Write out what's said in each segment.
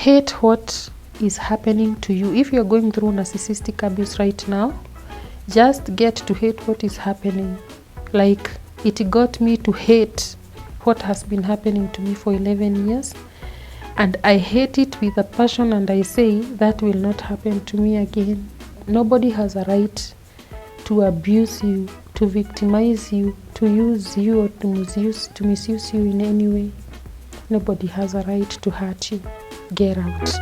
hate what is happening to you. If you're going through narcissistic abuse right now, just get to hate what is happening. Like, it got me to hate what has been happening to me for 11 years. And I hate it with a passion, and I say that will not happen to me again. Nobody has a right to abuse you, to victimize you, to use you, or to misuse you in any way. Nobody has a right to hurt you. Get out.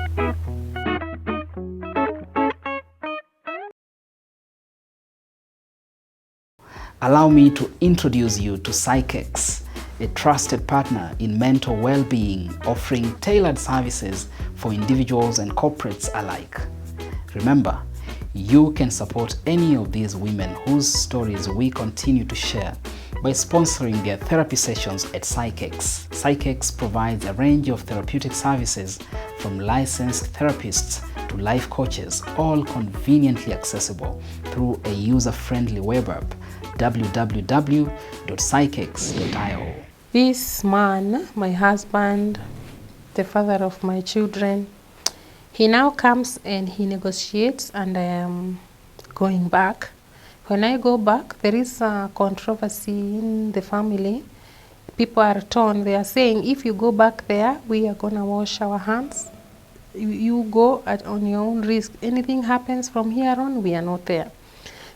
Allow me to introduce you to Psychex, a trusted partner in mental well-being, offering tailored services for individuals and corporates alike. Remember, you can support any of these women whose stories we continue to share by sponsoring their therapy sessions at Psychex. Psychex provides a range of therapeutic services from licensed therapists to life coaches, all conveniently accessible through a user-friendly web app, www.psychex.io. This man, my husband, the father of my children, he now comes and he negotiates, and I am going back. When I go back, there is a controversy in the family. People are torn. They are saying, if you go back there, we are going to wash our hands. You go on your own risk. Anything happens from here on, we are not there.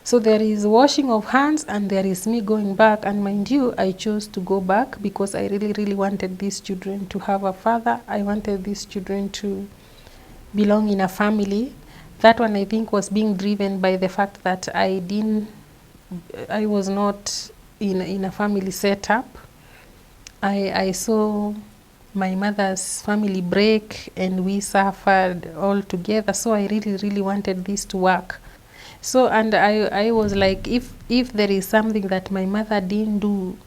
So there is washing of hands, and there is me going back. And mind you, I chose to go back because I really, really wanted these children to have a father. I wanted these children to belong in a family. That one, I think, was being driven by the fact that I was not in a family setup. I saw my mother's family break, and we suffered all together. So I really, really wanted this to work. So, and I was like, if there is something that my mother didn't do,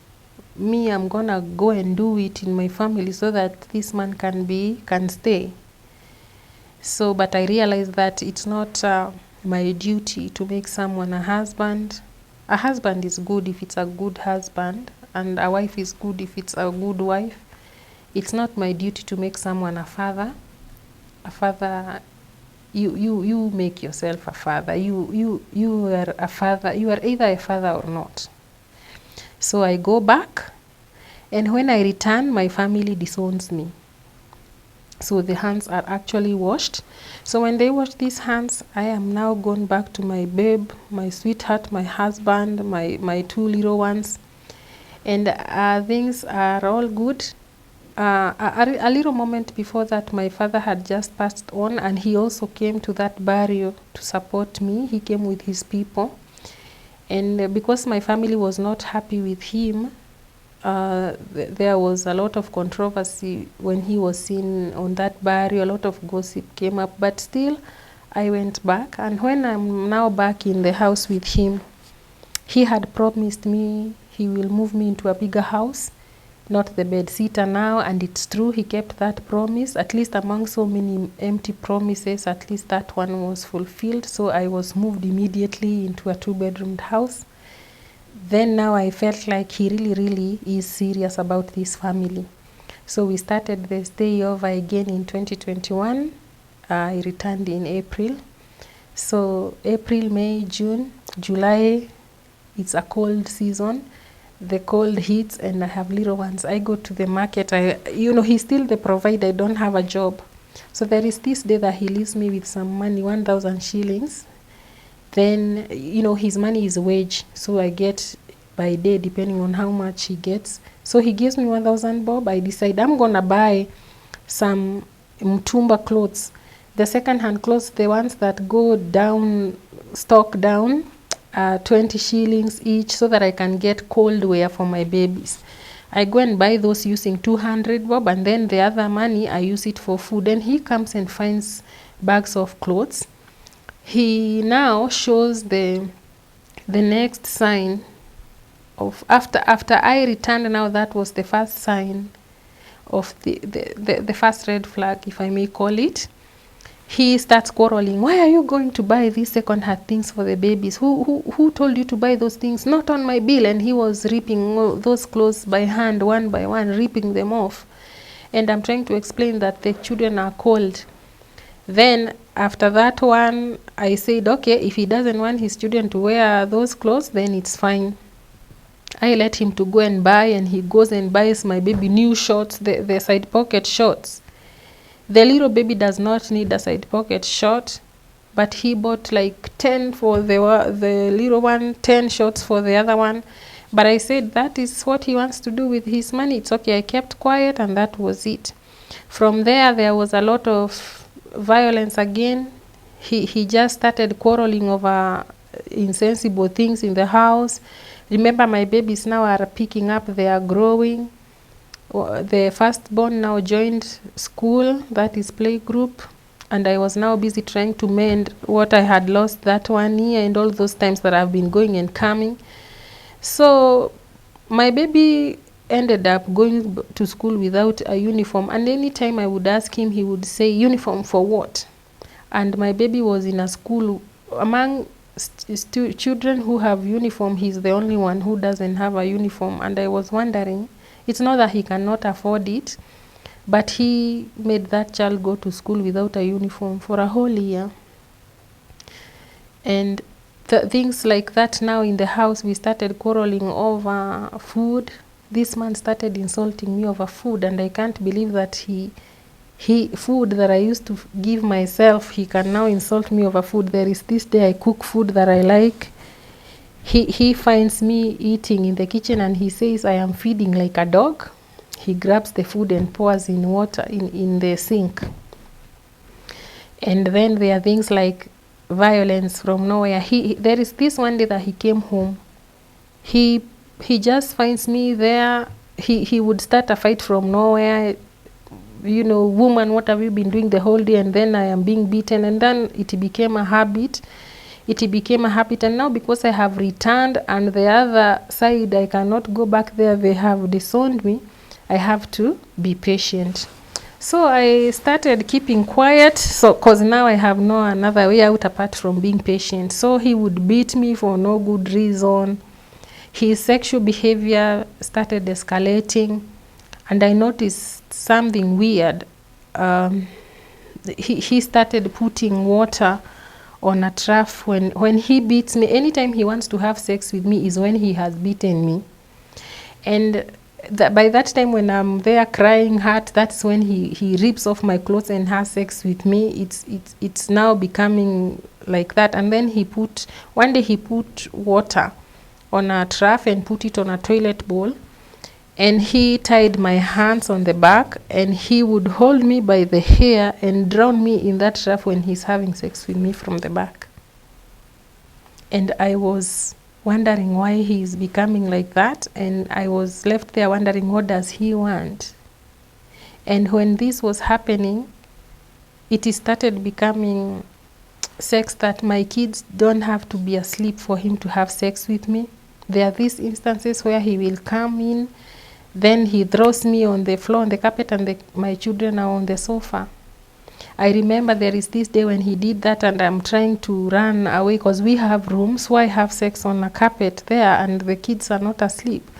me, I'm gonna go and do it in my family so that this man can stay. So, but I realized that it's not my duty to make someone a husband. A husband is good if it's a good husband, and a wife is good if it's a good wife. It's not my duty to make someone a father. A father, you make yourself a father. You are a father. You are either a father or not. So I go back, and when I return, my family disowns me. So the hands are actually washed. So when they wash these hands, I am now gone back to my babe, my sweetheart, my husband, my two little ones. And things are all good. A little moment before that, my father had just passed on, and he also came to that burial to support me. He came with his people. And because my family was not happy with him, there was a lot of controversy when he was seen on that burial. A lot of gossip came up, but still I went back. And when I'm now back in the house with him, he had promised me he will move me into a bigger house, not the bed sitter now. And it's true, he kept that promise. At least among so many empty promises, at least that one was fulfilled. So I was moved immediately into a 2-bedroomed house. Then now I felt like he really, really is serious about this family. So we started the stay over again in 2021. I returned in April. So April, May, June, July, it's a cold season. The cold hits, and I have little ones. I go to the market. He's still the provider. I don't have a job. So there is this day that he leaves me with some money, 1,000 shillings. Then, his money is wage. So I get by day, depending on how much he gets. So he gives me 1,000 bob. I decide I'm going to buy some mtumba clothes. The second-hand clothes, the ones that go down, stock down, 20 shillings each, so that I can get cold wear for my babies. I go and buy those using 200 bob, and then the other money I use it for food. Then he comes and finds bags of clothes. He now shows the next sign of after I returned. Now that was the first sign of the first red flag, if I may call it. He starts quarreling. Why are you going to buy these second-hand things for the babies? Who told you to buy those things? Not on my bill. And he was ripping those clothes by hand, one by one, ripping them off. And I'm trying to explain that the children are cold. Then after that one, I said, okay, if he doesn't want his children to wear those clothes, then it's fine. I let him to go and buy, and he goes and buys my baby new shorts, the side pocket shorts. The little baby does not need a side pocket short, but he bought like 10 for the little one, 10 shorts for the other one. But I said that is what he wants to do with his money. It's okay. I kept quiet, and that was it. From there was a lot of violence again. He just started quarreling over insensible things in the house. Remember, my babies now are picking up, they are growing. The firstborn now joined school, that is playgroup, and I was now busy trying to mend what I had lost that 1 year and all those times that I've been going and coming. So my baby ended up going to school without a uniform, and anytime I would ask him, he would say, uniform for what? And my baby was in a school among children who have uniform. He's the only one who doesn't have a uniform, and I was wondering, it's not that he cannot afford it, but he made that child go to school without a uniform for a whole year. And things like that. Now in the house, we started quarreling over food. This man started insulting me over food, and I can't believe that he food that I used to give myself, he can now insult me over food. There is this day I cook food that I like. He finds me eating in the kitchen, and he says I am feeding like a dog. He grabs the food and pours in water in the sink. And then there are things like violence from nowhere. There is this one day that he came home. He just finds me there. He would start a fight from nowhere. You know, woman, what have you been doing the whole day? And then I am being beaten, and then it became a habit. And now because I have returned, and the other side I cannot go back there, they have disowned me, I have to be patient. So I started keeping quiet, so because now I have no another way out apart from being patient. So he would beat me for no good reason. His sexual behavior started escalating, and I noticed something weird. He started putting water on a trough when he beats me. Anytime he wants to have sex with me is when he has beaten me. And by that time, when I'm there crying hurt, that's when he rips off my clothes and has sex with me. It's now becoming like that. And then one day he put water on a trough and put it on a toilet bowl. And he tied my hands on the back, and he would hold me by the hair and drown me in that trough when he's having sex with me from the back. And I was wondering why he's becoming like that, and I was left there wondering, what does he want? And when this was happening, it started becoming sex that my kids don't have to be asleep for him to have sex with me. There are these instances where he will come in, then he throws me on the floor, on the carpet, and my children are on the sofa. I remember there is this day when he did that, and I'm trying to run away because we have rooms, so I have sex on a carpet there, and the kids are not asleep.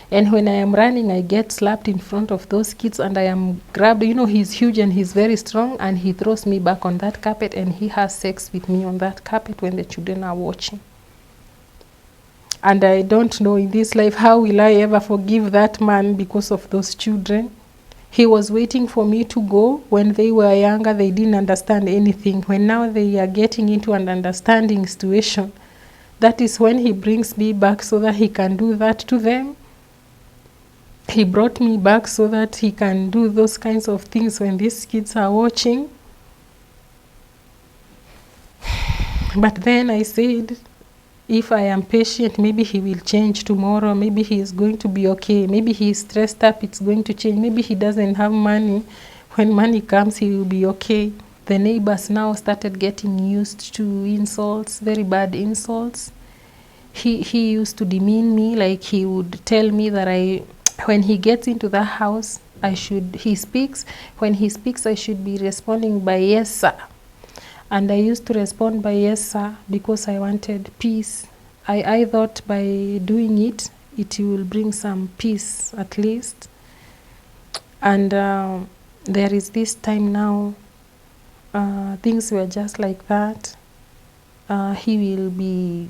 And when I am running, I get slapped in front of those kids, and I am grabbed. You know, he's huge and he's very strong, and he throws me back on that carpet, and he has sex with me on that carpet when the children are watching. And I don't know in this life, how will I ever forgive that man because of those children? He was waiting for me to go. When they were younger, they didn't understand anything. When now they are getting into an understanding situation, that is when he brings me back so that he can do that to them. He brought me back so that he can do those kinds of things when these kids are watching. But then I said, if I am patient, maybe he will change tomorrow. Maybe he is going to be okay. Maybe he is stressed up, it's going to change. Maybe he doesn't have money. When money comes, he will be okay. The neighbors now started getting used to insults, very bad insults. He used to demean me, like he would tell me that when he gets into the house, he speaks. When he speaks, I should be responding by yes, sir. And I used to respond by yes, sir, because I wanted peace. I thought by doing it, it will bring some peace at least. And there is this time now, things were just like that. He will be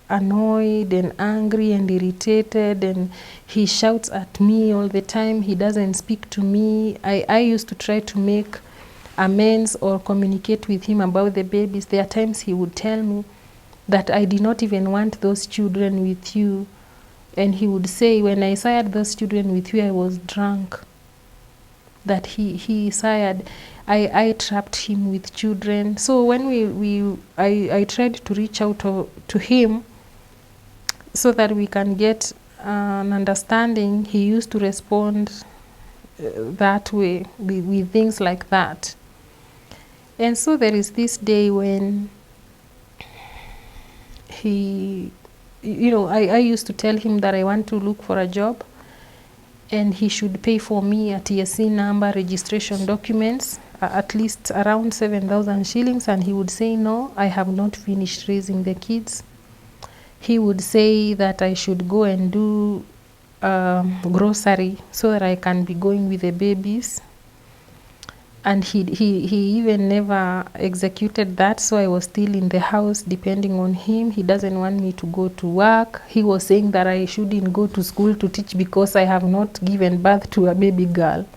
annoyed and angry and irritated, and he shouts at me all the time. He doesn't speak to me. I used to try to make amends or communicate with him about the babies. There are times he would tell me that I did not even want those children with you. And he would say, when I sired those children with you, I was drunk. That he sired, I trapped him with children. So when I tried to reach out to him so that we can get an understanding, he used to respond that way, with things like that. And so there is this day when he, I used to tell him that I want to look for a job and he should pay for me a TSC number, registration documents, at least around 7,000 shillings. And he would say, no, I have not finished raising the kids. He would say that I should go and do grocery so that I can be going with the babies. And he even never executed that, so I was still in the house depending on him. He doesn't want me to go to work. He was saying that I shouldn't go to school to teach because I have not given birth to a baby girl.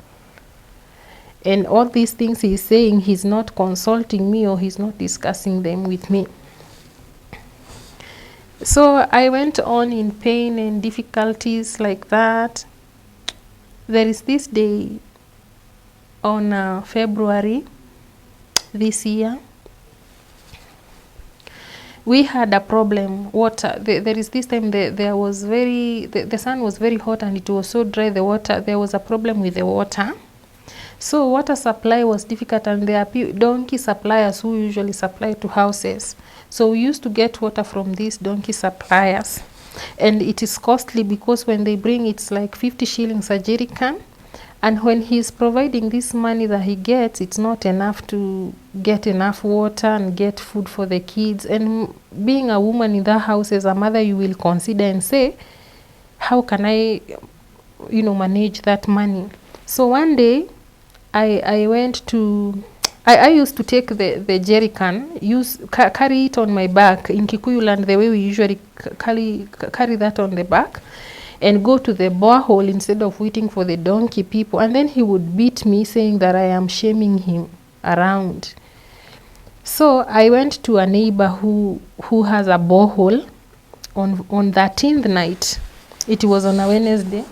And all these things he's saying, he's not consulting me or he's not discussing them with me. So I went on in pain and difficulties like that. There is this day on February this year, we had a problem. Water. There is this time there was the sun was very hot and it was so dry. The water, there was a problem with the water. So water supply was difficult, and there are donkey suppliers who usually supply to houses. So we used to get water from these donkey suppliers, and it is costly because when they bring, it's like 50 shillings a jerrycan. And when he's providing this money that he gets, it's not enough to get enough water and get food for the kids. And being a woman in that house, as a mother, you will consider and say, how can I, manage that money? So one day, I went to, I used to take the jerrycan, carry it on my back. In Kikuyu land, the way we usually carry that on the back, and go to the borehole instead of waiting for the donkey people. And then he would beat me, saying that I am shaming him around. So I went to a neighbor who has a borehole on 13th night. It was on a Wednesday.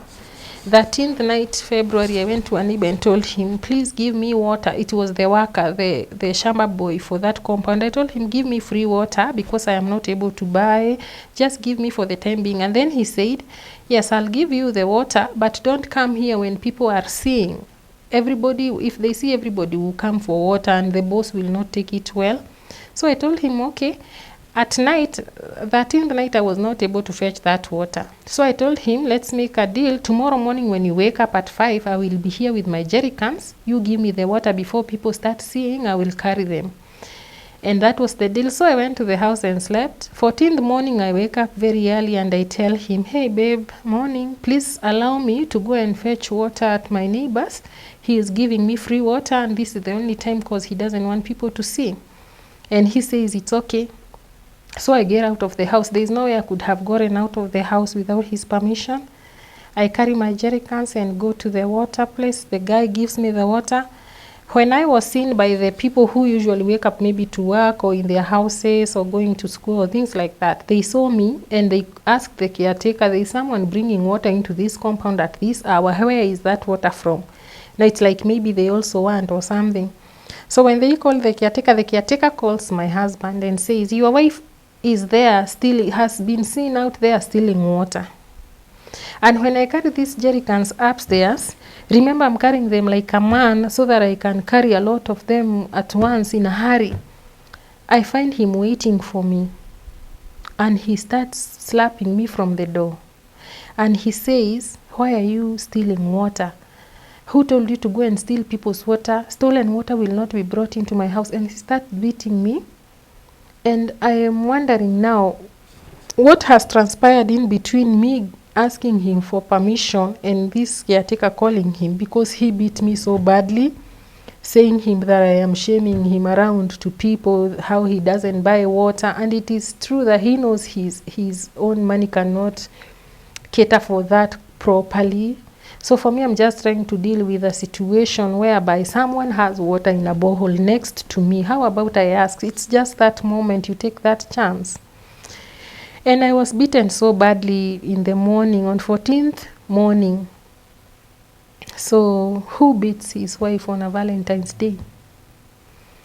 13th night, February, I went to a neighbor and told him, please give me water. It was the worker, the shamba boy for that compound. I told him, give me free water because I am not able to buy. Just give me for the time being. And then he said, yes, I'll give you the water, but don't come here when people are seeing. Everybody, if they see, everybody will come for water and the boss will not take it well. So I told him, okay. At night, 13th night, I was not able to fetch that water. So I told him, let's make a deal. Tomorrow morning when you wake up at 5, I will be here with my jerrycans. You give me the water before people start seeing, I will carry them. And that was the deal. So I went to the house and slept. 14th morning, I wake up very early and I tell him, hey babe, morning, please allow me to go and fetch water at my neighbor's. He is giving me free water and this is the only time because he doesn't want people to see. And he says, it's okay. So I get out of the house. There is no way I could have gotten out of the house without his permission. I carry my jerrycans and go to the water place. The guy gives me the water. When I was seen by the people who usually wake up maybe to work or in their houses or going to school or things like that, they saw me and they asked the caretaker, there is someone bringing water into this compound at this hour. Where is that water from? Now it's like maybe they also want or something. So when they call the caretaker calls my husband and says, your wife is there, still has been seen out there stealing water. And when I carry these jerrycans upstairs, remember I'm carrying them like a man so that I can carry a lot of them at once in a hurry. I find him waiting for me and he starts slapping me from the door. And he says, why are you stealing water? Who told you to go and steal people's water? Stolen water will not be brought into my house. And he starts beating me. And I am wondering now what has transpired in between me asking him for permission, and this caretaker calling him because he beat me so badly, saying him that I am shaming him around to people, how he doesn't buy water. And it is true that he knows his own money cannot cater for that properly. So for me, I'm just trying to deal with a situation whereby someone has water in a borehole next to me. How about I ask? It's just that moment, you take that chance. And I was beaten so badly in the morning, on 14th morning. So who beats his wife on a Valentine's Day?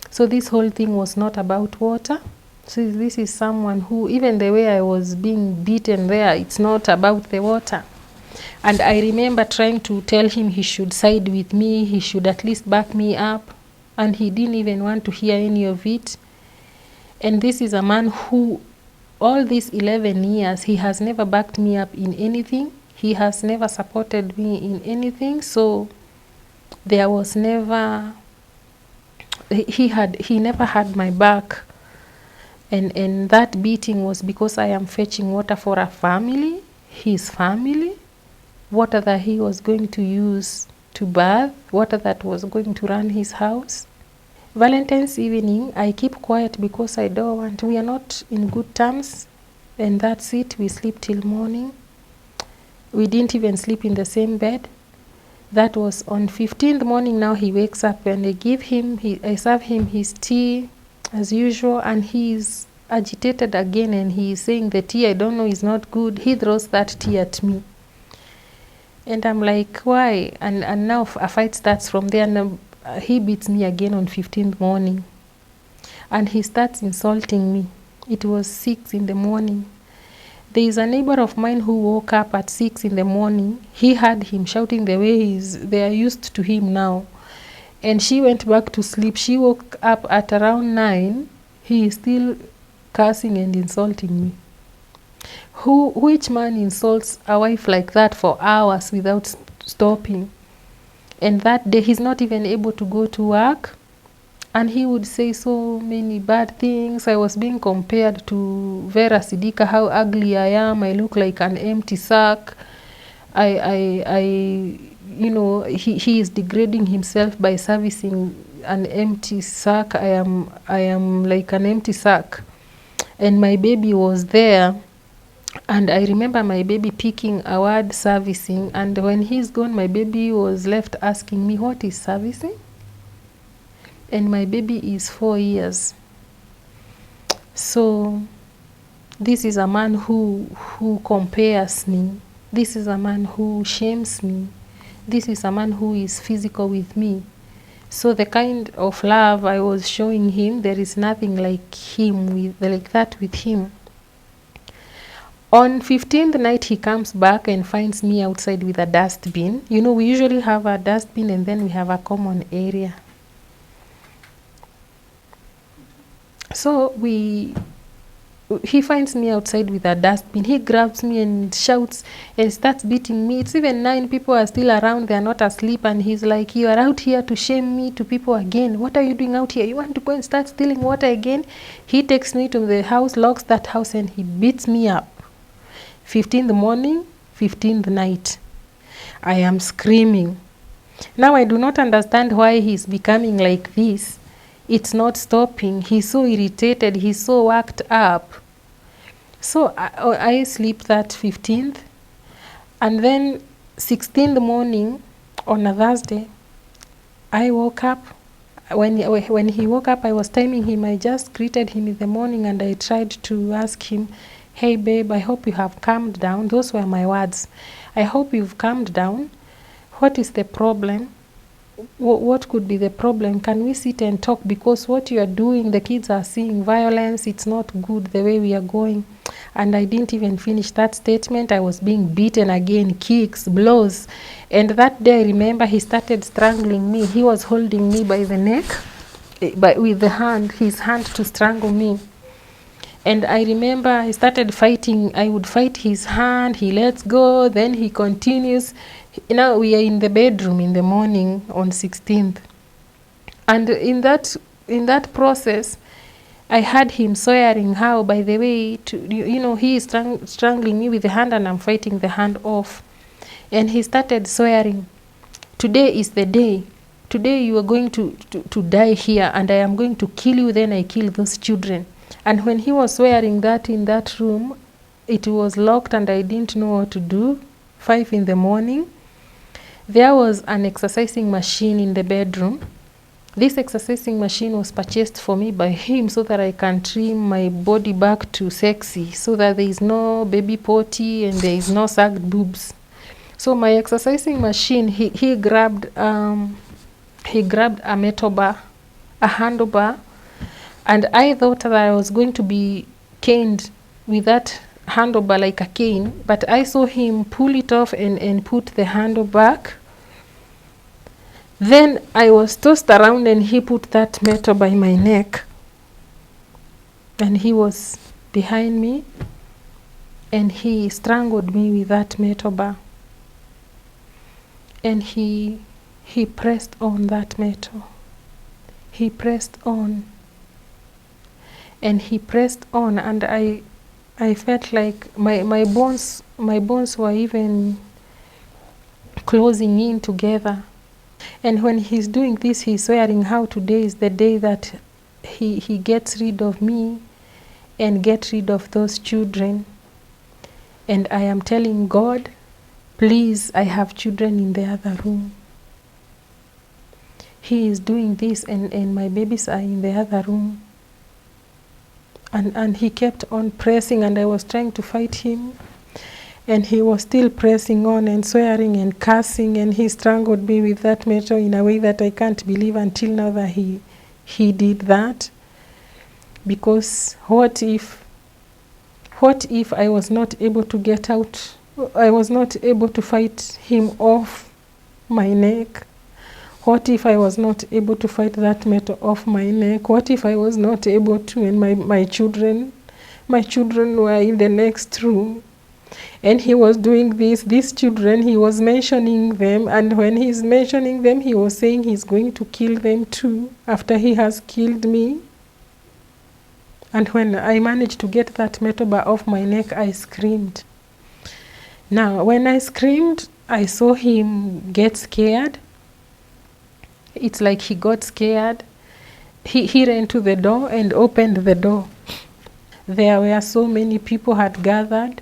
So this whole thing was not about water. So this is someone who, even the way I was being beaten there, it's not about the water. And I remember trying to tell him he should side with me, he should at least back me up. And he didn't even want to hear any of it. And this is a man who, all these 11 years, he has never backed me up in anything. He has never supported me in anything. So there was never, he never had my back. And that beating was because I am fetching water for a family, his family, water that he was going to use to bath, water that was going to run his house. Valentine's evening, I keep quiet because I don't want, we are not in good terms, and that's it. We sleep till morning. We didn't even sleep in the same bed. That was on 15th morning. Now he wakes up and I serve him his tea as usual, and he's agitated again, and he's saying the tea, I don't know, is not good. He throws that tea at me. And I'm like, why? And now a fight starts from there, and he beats me again on 15th morning. And he starts insulting me. It was 6 in the morning. There is a neighbor of mine who woke up at 6 in the morning. He heard him shouting the way they are used to him now. And she went back to sleep. She woke up at around 9. He is still cursing and insulting me. Which man insults a wife like that for hours without stopping? And that day he's not even able to go to work, and he would say so many bad things. I was being compared to Vera Sidika, how ugly I am. I look like an empty sack. You know, he is degrading himself by servicing an empty sack. I am like an empty sack. And my baby was there. And I remember my baby picking a word, servicing. And when he's gone, my baby was left asking me, what is servicing? And my baby is 4 years. So this is a man who compares me. This is a man who shames me. This is a man who is physical with me. So the kind of love I was showing him, there is nothing like that with him. On 15th night, he comes back and finds me outside with a dustbin. You know, we usually have a dustbin and then we have a common area. So he finds me outside with a dustbin. He grabs me and shouts and starts beating me. It's even 9 people are still around. They are not asleep. And he's like, you are out here to shame me to people again. What are you doing out here? You want to go and start stealing water again? He takes me to the house, locks that house, and he beats me up. 15th morning, 15th night. I am screaming. Now I do not understand why he's becoming like this. It's not stopping. He's so irritated. He's so worked up. So I sleep that 15th. And then 16th morning on a Thursday, I woke up. When he woke up, I was timing him. I just greeted him in the morning and I tried to ask him, hey babe, I hope you have calmed down. Those were my words. I hope you've calmed down. What is the problem? What could be the problem? Can we sit and talk? Because what you are doing, the kids are seeing violence. It's not good the way we are going. And I didn't even finish that statement. I was being beaten again, kicks, blows. And that day, I remember he started strangling me. He was holding me by the neck, with his hand to strangle me. And I remember I started fighting. I would fight his hand. He lets go. Then he continues. Now we are in the bedroom in the morning on 16th. And in that process, I heard him swearing how, by the way, he is strangling me with the hand and I'm fighting the hand off. And he started swearing, today is the day. Today you are going to die here and I am going to kill you, then I kill those children. And when he was swearing that in that room, it was locked and I didn't know what to do. 5 in the morning. There was an exercising machine in the bedroom. This exercising machine was purchased for me by him so that I can trim my body back to sexy, so that there is no baby potty and there is no sagged boobs. So my exercising machine, he grabbed a metal bar, a handlebar, and I thought that I was going to be caned with that handlebar like a cane, but I saw him pull it off and put the handle back. Then I was tossed around and he put that metal by my neck, and he was behind me and he strangled me with that metal bar, and he pressed on that metal. He pressed on and he pressed on, and I felt like my bones were even closing in together. And when he's doing this, he's swearing how today is the day that he gets rid of me and get rid of those children. And I am telling God, please, I have children in the other room. He is doing this and my babies are in the other room. And he kept on pressing, and I was trying to fight him. And he was still pressing on and swearing and cursing, and he strangled me with that metal in a way that I can't believe until now that he did that. Because what if I was not able to get out? I was not able to fight him off my neck. What if I was not able to fight that metal off my neck? What if I was not able to, and my children were in the next room? And he was doing this, these children, he was mentioning them, and when he's mentioning them, he was saying he's going to kill them too, after he has killed me. And when I managed to get that metal bar off my neck, I screamed. Now, when I screamed, I saw him get scared. It's like he got scared. He ran to the door and opened the door. There were so many people had gathered.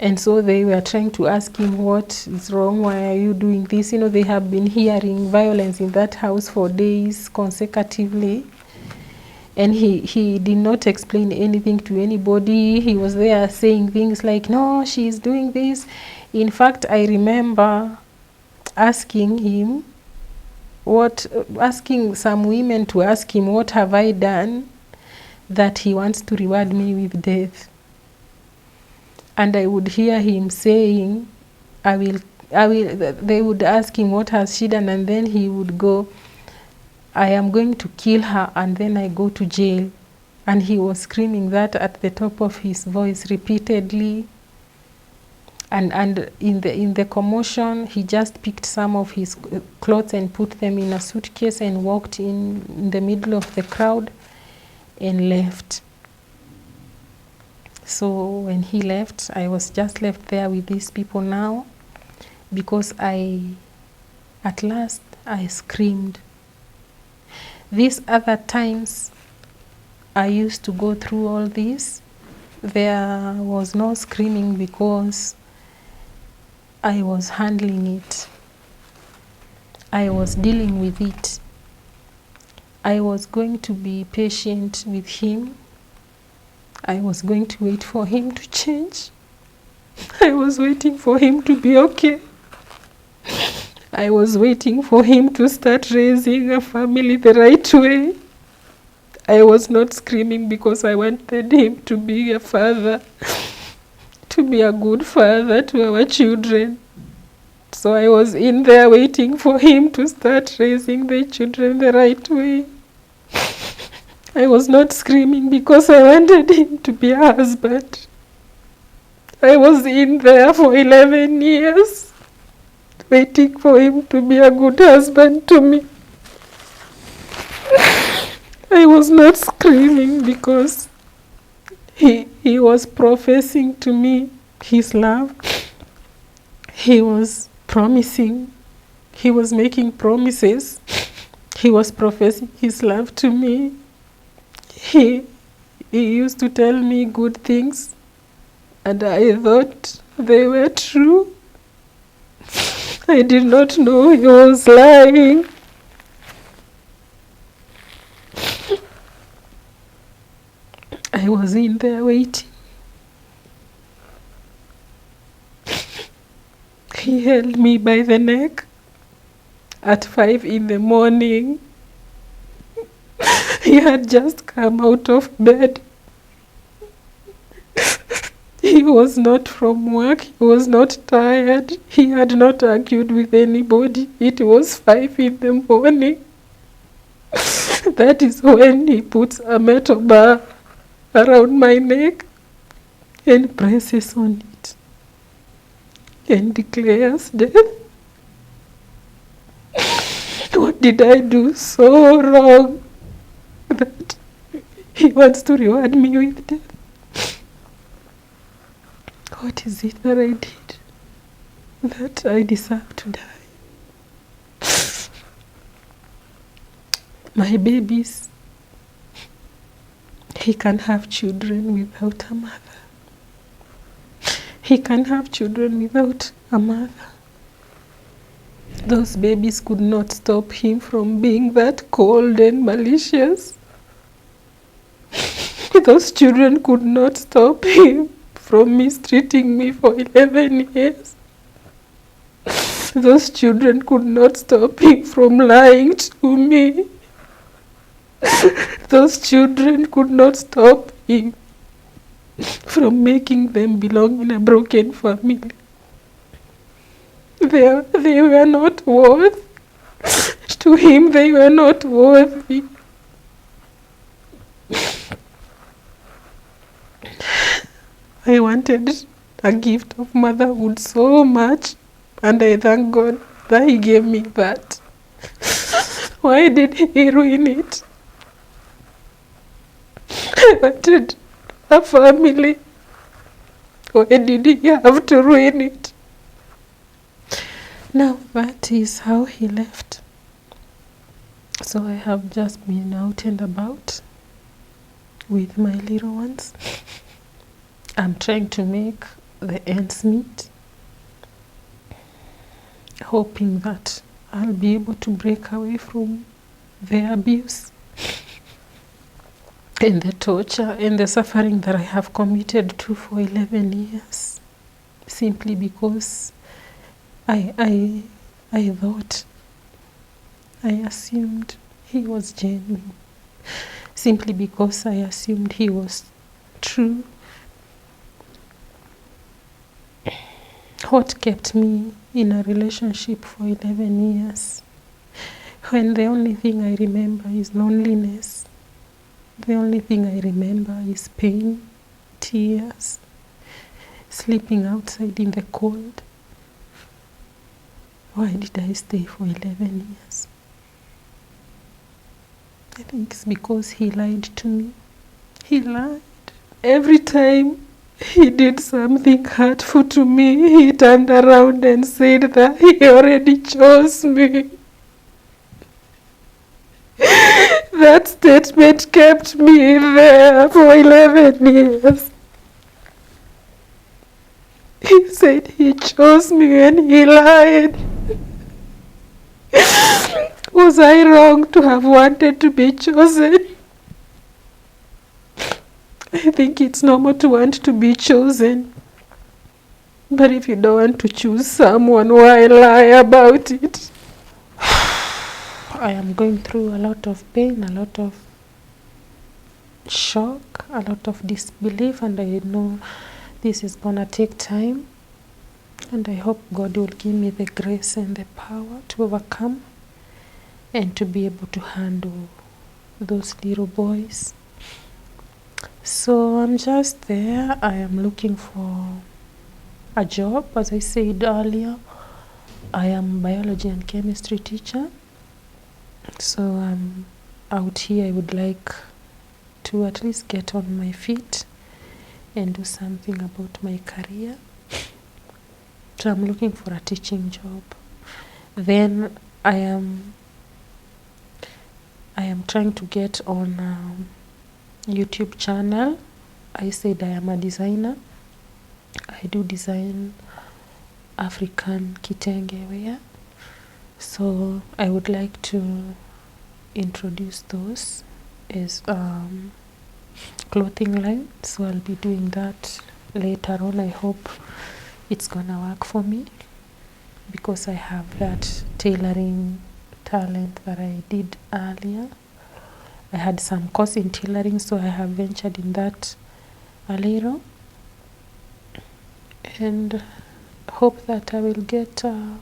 And so they were trying to ask him, what is wrong? Why are you doing this? They have been hearing violence in that house for days consecutively. And he did not explain anything to anybody. He was there saying things like, no, she's doing this. In fact, I remember asking some women to ask him, what have I done that he wants to reward me with death? And I would hear him saying, I will, they would ask him, what has she done? And then he would go, I am going to kill her, and then I go to jail. And he was screaming that at the top of his voice repeatedly. And in the commotion, he just picked some of his clothes and put them in a suitcase and walked in the middle of the crowd and left. So when he left, I was just left there with these people now, because at last I screamed. These other times I used to go through all this, there was no screaming because I was handling it. I was dealing with it. I was going to be patient with him. I was going to wait for him to change. I was waiting for him to be okay. I was waiting for him to start raising a family the right way. I was not screaming because I wanted him to be a father, to be a good father to our children. So I was in there waiting for him to start raising the children the right way. I was not screaming because I wanted him to be a husband. I was in there for 11 years, waiting for him to be a good husband to me. I was not screaming because he was professing to me his love. He was promising. He was making promises. He was professing his love to me. He used to tell me good things, and I thought they were true. I did not know he was lying. I was in there waiting. He held me by the neck at 5 in the morning. He had just come out of bed. He was not from work. He was not tired. He had not argued with anybody. It was 5 in the morning. That is when he puts a metal bar around my neck and presses on it and declares death. What did I do so wrong that he wants to reward me with death? What is it that I did that I deserve to die? My babies, he can have children without a mother. He can have children without a mother. Those babies could not stop him from being that cold and malicious. Those children could not stop him from mistreating me for 11 years. Those children could not stop him from lying to me. Those children could not stop him from making them belong in a broken family. They were not worth. To him, they were not worthy. I wanted a gift of motherhood so much, and I thank God that He gave me that. Why did He ruin it? I wanted a family. Why did He have to ruin it? Now that is how He left. So I have just been out and about with my little ones. I'm trying to make the ends meet, hoping that I'll be able to break away from the abuse and the torture and the suffering that I have committed to for 11 years, simply because I thought, I assumed he was genuine, simply because I assumed he was true. What kept me in a relationship for 11 years, when the only thing I remember is loneliness, the only thing I remember is pain, tears, sleeping outside in the cold? Why did I stay for 11 years? I think it's because he lied to me. He lied. Every time he did something hurtful to me, he turned around and said that he already chose me. That statement kept me there for 11 years. He said he chose me and he lied. Was I wrong to have wanted to be chosen? I think it's normal to want to be chosen. But if you don't want to choose someone, why lie about it? I am going through a lot of pain, a lot of shock, a lot of disbelief, and I know this is gonna take time. And I hope God will give me the grace and the power to overcome and to be able to handle those little boys. So I'm just there. I am looking for a job. As I said earlier, I am a biology and chemistry teacher. So out here I would like to at least get on my feet and do something about my career. So I'm looking for a teaching job. Then I am trying to get on YouTube channel. I said I am a designer. I do design African kitenge wear. So I would like to introduce those as clothing line. So I'll be doing that later on. I hope it's gonna work for me because I have that tailoring talent that I did earlier. I had some course in tailoring, so I have ventured in that a little, and hope that I will get a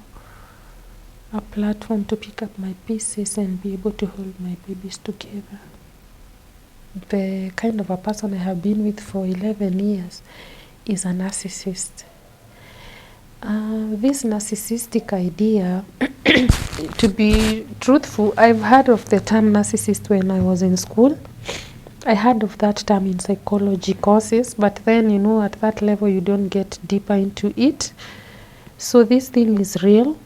platform to pick up my pieces and be able to hold my babies together. The kind of a person I have been with for 11 years is a narcissist. This narcissistic idea, to be truthful, I've heard of the term narcissist when I was in school. I heard of that term in psychology courses, but then, at that level you don't get deeper into it. So this thing is real.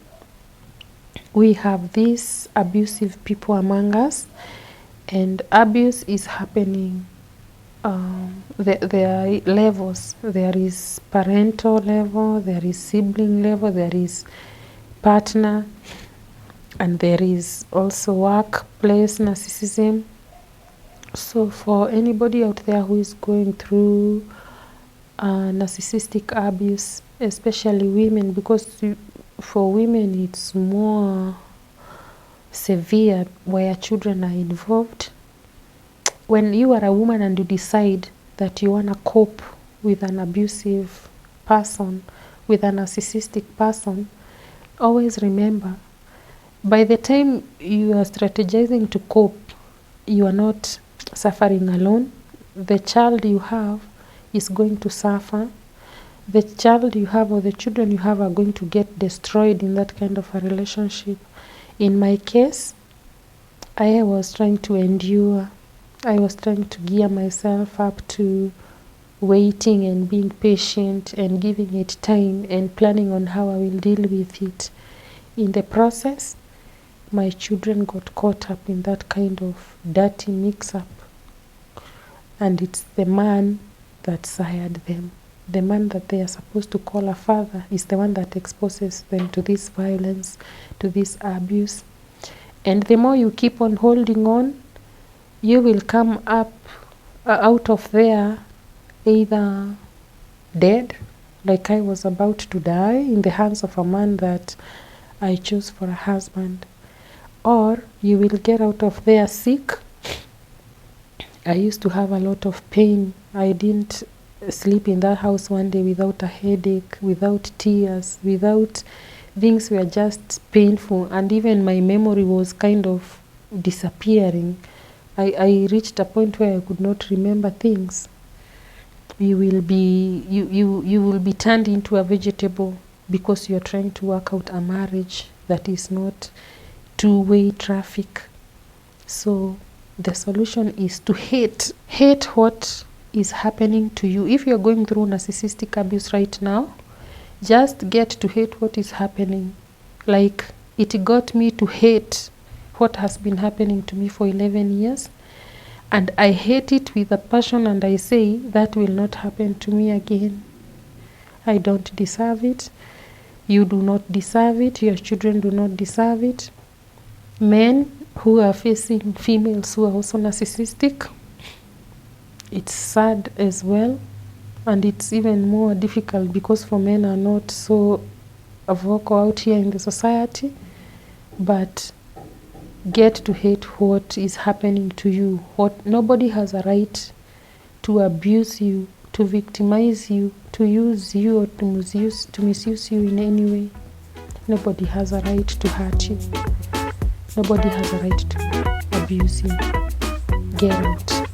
We have these abusive people among us, and abuse is happening. There are levels. There is parental level, there is sibling level, there is partner, and there is also workplace narcissism. So for anybody out there who is going through narcissistic abuse, especially women, because for women it's more severe where children are involved. When you are a woman and you decide that you want to cope with an abusive person, with a narcissistic person, always remember, by the time you are strategizing to cope, you are not suffering alone. The child you have is going to suffer. The child you have or the children you have are going to get destroyed in that kind of a relationship. In my case, I was trying to endure. I was trying to gear myself up to waiting and being patient and giving it time and planning on how I will deal with it. In the process, my children got caught up in that kind of dirty mix-up. And it's the man that sired them. The man that they are supposed to call a father is the one that exposes them to this violence, to this abuse. And the more you keep on holding on, you will come up out of there either dead, like I was about to die in the hands of a man that I chose for a husband, or you will get out of there sick. I used to have a lot of pain. I didn't sleep in that house one day without a headache, without tears, without things were just painful, and even my memory was kind of disappearing. I reached a point where I could not remember things. You will be turned into a vegetable because you are trying to work out a marriage that is not two-way traffic. So the solution is to hate what is happening to you. If you're going through narcissistic abuse right now, just get to hate what is happening. Like, it got me to hate what has been happening to me for 11 years. And I hate it with a passion, and I say that will not happen to me again. I don't deserve it. You do not deserve it. Your children do not deserve it. Men who are facing females who are also narcissistic, it's sad as well. And it's even more difficult because for men are not so vocal out here in the society. But get to hate what is happening to you. Nobody has a right to abuse you, to victimize you, to use you, or to misuse you in any way. Nobody has a right to hurt you. Nobody has a right to abuse you. Get out.